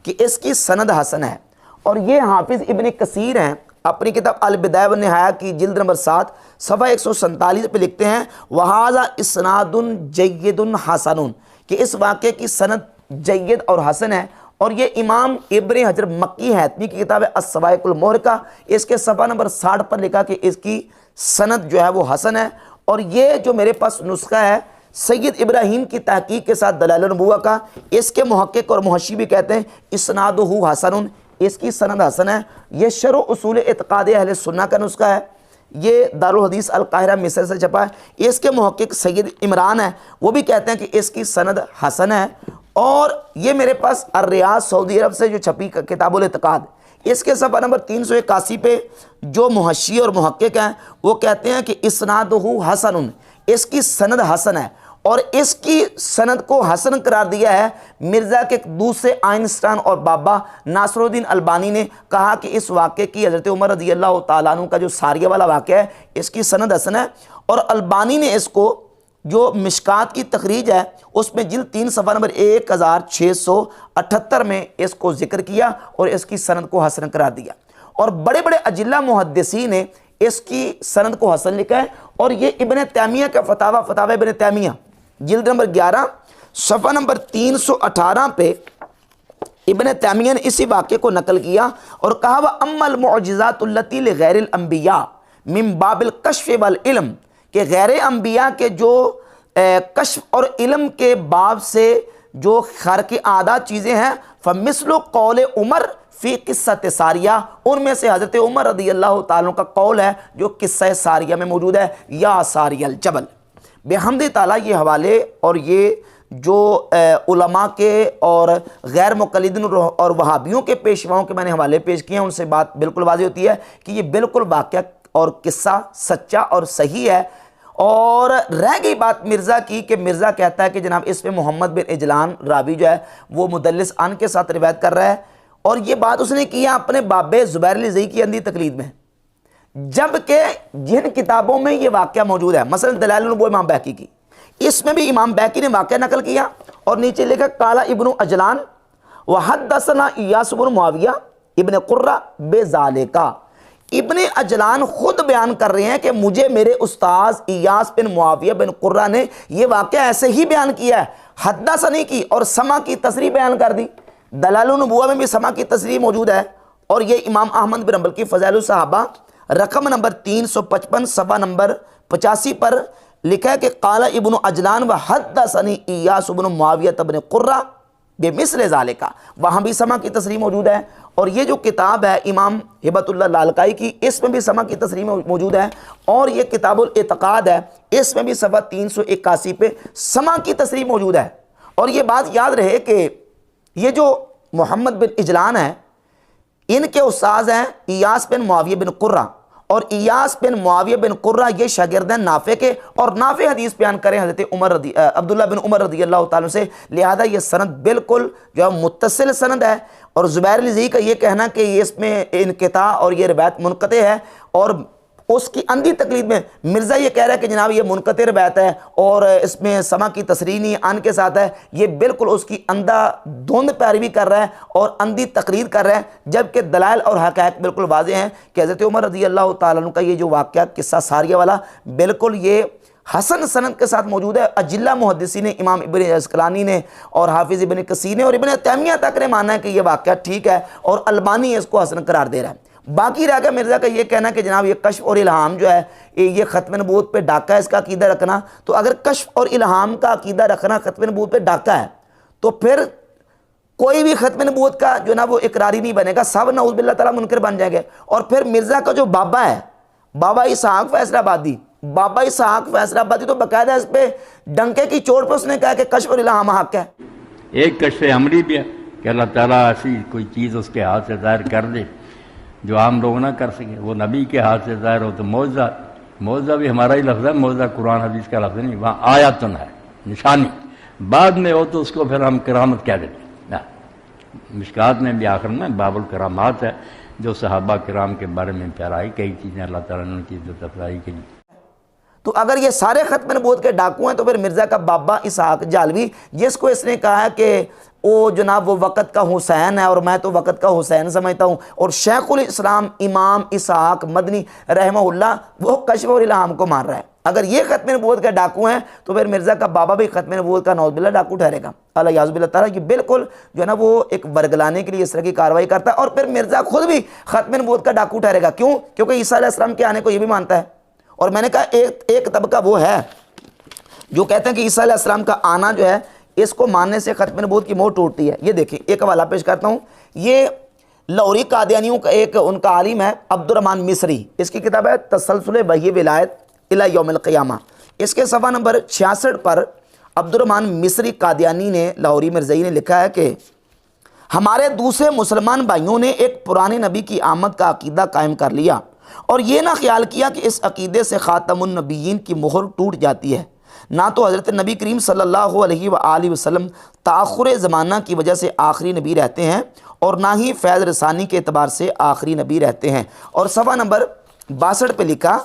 कि इसकी सनद हसन है। और ये हाफिज़ इब्न कसीर हैं अपनी किताब अल बिदाया व निहाया की जिल्द नंबर 7 सफ़ा 147 पे लिखते हैं वहाज़ा इस्नादुन जय्यदुन हसनुन, कि इस वाक़े की सनद जय्यद और हसन है। और ये इमाम इब्न हजर मक्की हैतमी की किताब है अस्सवाइकुल मुहरका, इसके सफ़ा नंबर 60 पर लिखा कि इसकी सनद जो है वो हसन है। और ये जो मेरे पास नुस्खा है सैयद इब्राहीम की तहकीक के साथ दलाइल नबुव्वा का, इसके मुहक्किक और मुहशी भी कहते हैं इस्नादुहु हसनुन, इसकी सनद हसन है। ये शरह उसूल एतक़ाद अहले सुन्ना का नुस्खा है, ये दारुल हदीस अल काहिरा मिस्र से छपा है। इसके मुहक्किक सैयद इमरान है, वो भी कहते हैं कि इसकी सनद हसन है। और ये मेरे पास अर रियाद सऊदी अरब से जो छपी किताबुल एतक़ाद, इसके सफ़ा नंबर 381 पे जो मुहशी और मुहक्किक हैं वो कहते हैं कि इस्नादुहु हसनुन, इसकी सनद हसन है। और इसकी सनद को हसन करार दिया है मिर्ज़ा के दूसरे आइंस्टाइन और बाबा नासरुद्दीन अलबानी ने कहा कि इस वाक़े की हज़रत उमर रज़ी अल्लाह तआला अन्हु का जो सारिया वाला वाक़या है इसकी सनद हसन है। और अलबानी ने इसको जो मिशकात की तखरीज है उसमें जिल्द 3 सफ़ा नंबर 1678 में इसको ज़िक्र किया और इसकी सनद को हसन करार दिया। और बड़े बड़े अजिल्ला मुहद्दिसीन ने इसकी सनद को हसन लिखा है। और ये इब्न तैमिया का फतावा इब्न तैमिया जिल्द नंबर 11 सफ़ा नंबर 318 पे इब्न तैमिया ने इसी वाक़े को नकल किया और कहा वह अम्मल मुअजिज़ातुल्लती लिग़ैरिल अंबिया मिन बाबिल कश्फ़ वल इल्म, कि गैर अंबिया के जो कश्फ और इल्म के बाब से जो खर्क़ आदा चीज़ें हैं फ़मिस्लु क़ौल उमर फ़ी क़िस्सत सारिया, उनमें से हज़रत उमर रज़ी अल्लाह तआला अन्हु का कौल है जो किस्सा सारिया में मौजूद है, या सारियल जबल। बेहम्दि ताला ये हवाले और ये जो उलमा के और गैर मुक़ल्लिदीन और वहाबियों के पेशवाओं के मैंने हवाले पेश किए हैं, उनसे बात बिल्कुल वाज़ेह होती है कि ये बिल्कुल वाक़या और किस्सा सच्चा और सही है। और रह गई बात मिर्ज़ा की कि मिर्ज़ा कहता है कि जनाब इसमें मोहम्मद बिन इजलान रावी जो है वो मुदल्लिस अन के साथ रिवायत कर रहा है, और ये बात उसने की है अपने बाबे ज़ुबैर लिज़ई की अंधी तकलीद में, जबकि जिन किताबों में ये वाक़या मौजूद है, मसलन दलाइल वो इमाम बैकी की, इसमें भी इमाम बैकी ने वाक़या नकल किया और नीचे लिखा काला इब्नु अजलान व हद्दसना इयास बिन मुआविया इब्न कुर्रा बेज़ालिका। इब्न अजलान खुद बयान कर रहे हैं कि मुझे मेरे उस्ताद इयास बिन मुआविया बिन कुर्रा ने यह वाक़या ऐसे ही बयान किया है, हद्दसनी की और समा की तसरीह बयान कर दी। दलाइल नबुव्वह में भी समा की तसरीह मौजूद है, और ये इमाम अहमद बिन हंबल की फ़ज़ाइल सहाबा रकम नंबर 355 सफ़ा नंबर 85 पर लिखा है कि काला इब्नु अजलान व हद्दसनी इयास बिन मुआविया बिन कुर्रा बेमिस्ल ज़ालिका, वहाँ भी समा की तसरीह मौजूद है। और ये जो किताब है इमाम हिबतुल्लाह लालकाई की, इसमें भी समा की तसरीह मौजूद है, और ये किताबुल इत्क़ाद है, इसमें भी सफ़ा 381 पे समा की तसरीह मौजूद है। और ये बात याद रहे कि ये जो मोहम्मद बिन इजलान है, इनके उस्ताद हैं इयास बिन मुआविया बिन कुर्रा, और इयास बिन मुआविया बिन कुर्रा ये शागिर्द हैं नाफे के, और नाफे हदीस बयान करें हज़रत अब्दुल्लाह बिन उमर रज़ी अल्लाह तआला से, लिहाजा ये सनद बिल्कुल जो है मुत्तसिल सनद है। और ज़ुबैर लिज़ई का ये कहना कि ये इसमें इनक़िता और ये रिवायत मुनक़ते है, और उसकी अंधी तकलीद में मिर्ज़ा ये कह रहा है कि जनाब ये मुनक़ते रिवायत है और इसमें समा की तसरीह नहीं अन के साथ है, ये बिल्कुल उसकी अंधा धुंध पैरवी कर रहा है और अंधी तकरीर कर रहा है, जबकि दलाइल और हक़ाइक़ बिल्कुल वाज़ेह हैं कि हज़रत उमर रज़ी अल्लाह तआला अन्हु का ये जो वाक़या किस्सा सारिया वाला बिल्कुल ये हसन सनद के साथ मौजूद है। अजिल्ला मुहद्दिसीन ने इमाम इब्न अस्क़लानी ने और हाफिज़ इब्न कसीर ने और इब्न तैमिया तक ने माना है कि यह वाक़या ठीक है, और अलबानी इसको हसन करार दे रहा है। बाकी रह गया मिर्ज़ा का ये कहना कि जनाब ये कश्फ और इल्हाम जो है ये ख़त्म नबूवत पे डाका है, इसका अकीदा रखना। तो अगर कश्फ और इल्हाम का अकीदा रखना ख़त्म नबूवत पे डाका है, तो फिर कोई भी ख़त्म नबूवत का जो ना वो इकरारी नहीं बनेगा, सब नऊज़ बिल्लाह ताला मुनकर बन जाएंगे। और फिर मिर्ज़ा का जो बाबा है, बाबा इसहाक़ फैसलाबादी, बाबा इसहाक़ फैसलाबादी तो बाकायदा इस पर डंके की चोट पर उसने कहा कि कश्फ और इल्हाम हक़ है। एक कश्फ अमरी भी है कि अल्लाह ताला ऐसी कोई चीज़ उसके हाथ से ज़ाहिर कर दे जो आम लोग ना कर सके, वो नबी के हाथ से ज़ाहिर हो तो मौज़ा, मौज़ा भी हमारा ही लफ्ज़ है, मौज़ा कुरान हदीस का लफ्ज़ नहीं, वहाँ आयातुन है, निशानी। बाद में हो तो उसको फिर हम करामत कह देते हैं। मिशकात में भी आखिर में बाबुल करामात है जो सहाबा किराम के बारे में फहराई कई चीज़ें अल्लाह ताला ने उनकी इज़्ज़त अफ़ज़ाई की। तो अगर ये सारे ख़त्म नबूवत के डाकू हैं तो फिर मिर्ज़ा का बाबा इसहाक़ जालवी, जिसको इसने कहा है कि वो जनाब वो वक़्त का हुसैन है और मैं तो वक़्त का हुसैन समझता हूँ, और शेखुल इस्लाम इमाम इसहाक़ मदनी रहमहुल्लाह वो कश्फ और इल्हाम को मान रहा है। अगर ये ख़त्म नबूवत के डाकू हैं तो फिर मिर्ज़ा का बाबा भी ख़त्म नबूवत का नौज़ बिल्लाह डाकू ठहरेगा। अल्लाह याज़ बिल्लाह ताला, ये बिल्कुल जो है ना वो एक वर्गलाने के लिए इस तरह की कार्रवाई करता है, और फिर मिर्ज़ा खुद भी ख़त्म नबूवत का डाकू ठहरेगा। क्यों? क्योंकि ईसा अलैहिस्सलाम के आने को ये भी मानता है। और मैंने कहा एक तबका वो है जो कहते हैं कि ईसा अलैहिस्सलाम का आना जो है इसको मानने से ख़त्म नबूवत की मोहर टूटती है। ये देखिए एक हवाला पेश करता हूँ, ये लाहौरी कादियानियों का एक उनका आलिम है अब्दुर्रहमान मिस्री, इसकी किताब है तसलसुल वही विलायत इला यौमिल क़ियामा। इसके सफ़ा नंबर 66 पर अब्दुर्रहमान मिस्री कादियानी ने लाहौरी मिर्ज़ई ने लिखा है कि हमारे दूसरे मुसलमान भाइयों ने एक पुराने नबी की आमद का अकीदा कायम कर लिया और ये ना ख्याल किया कि इस अकीदे से ख़ातमुन नबिय्यीन की मोहर टूट जाती है। ना तो हज़रत नबी करीम सल्लल्लाहु अलैहि वसल्लम ताख़ुर ज़माना की वजह से आखिरी नबी रहते हैं और ना ही फैज़ रसानी के अतबार से आखिरी नबी रहते हैं। और सफ़ा नंबर 62 पे लिखा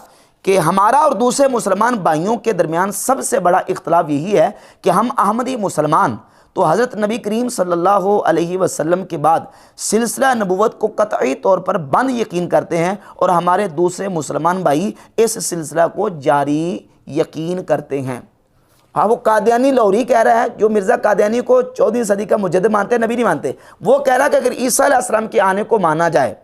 कि हमारा और दूसरे मुसलमान भाइयों के दरमियान सबसे बड़ा इख्तलाफ यही है कि हम अहमदी मुसलमान तो हज़रत नबी करीम सल्लल्लाहु अलैहि वसल्लम के बाद सिलसिला नबुव्वत को कतई तौर पर बंद यकीन करते हैं और हमारे दूसरे मुसलमान भाई इस सिलसिला को जारी यकीन करते हैं। हाँ, वो कादियानी लाहौरी कह रहा है, जो मिर्ज़ा कादियानी को 14वीं सदी का मुजद्दिद मानते हैं, नबी नहीं मानते, वो कह रहा है कि अगर ईसा अलैहिस्सलाम के आने को माना जाए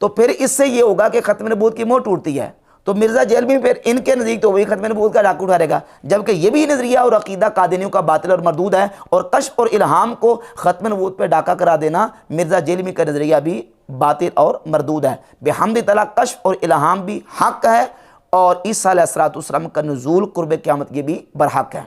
तो फिर इससे ये होगा कि ख़त्म नबूवत की मोहर टूटती है। तो मिर्ज़ा जेलमी फिर इनके नज़दीक तो वही ख़त्म नबूवत का डाकू उठा रहेगा, जबकि ये भी नज़रिया और अकीदा कादिनियों का बातिल और मरदूद है। और कश्फ और इल्हाम को ख़त्म नबूवत पर डाका करा देना मिर्ज़ा जेलमी का नज़रिया भी बातिल और मरदूद है। बिहम्द तआला कश्फ और इल्हाम भी हक़ है और ईसा अलैहिस्सलातु वस्सलाम का नुज़ूल कुर्ब क़यामत ये भी बरहक़ है।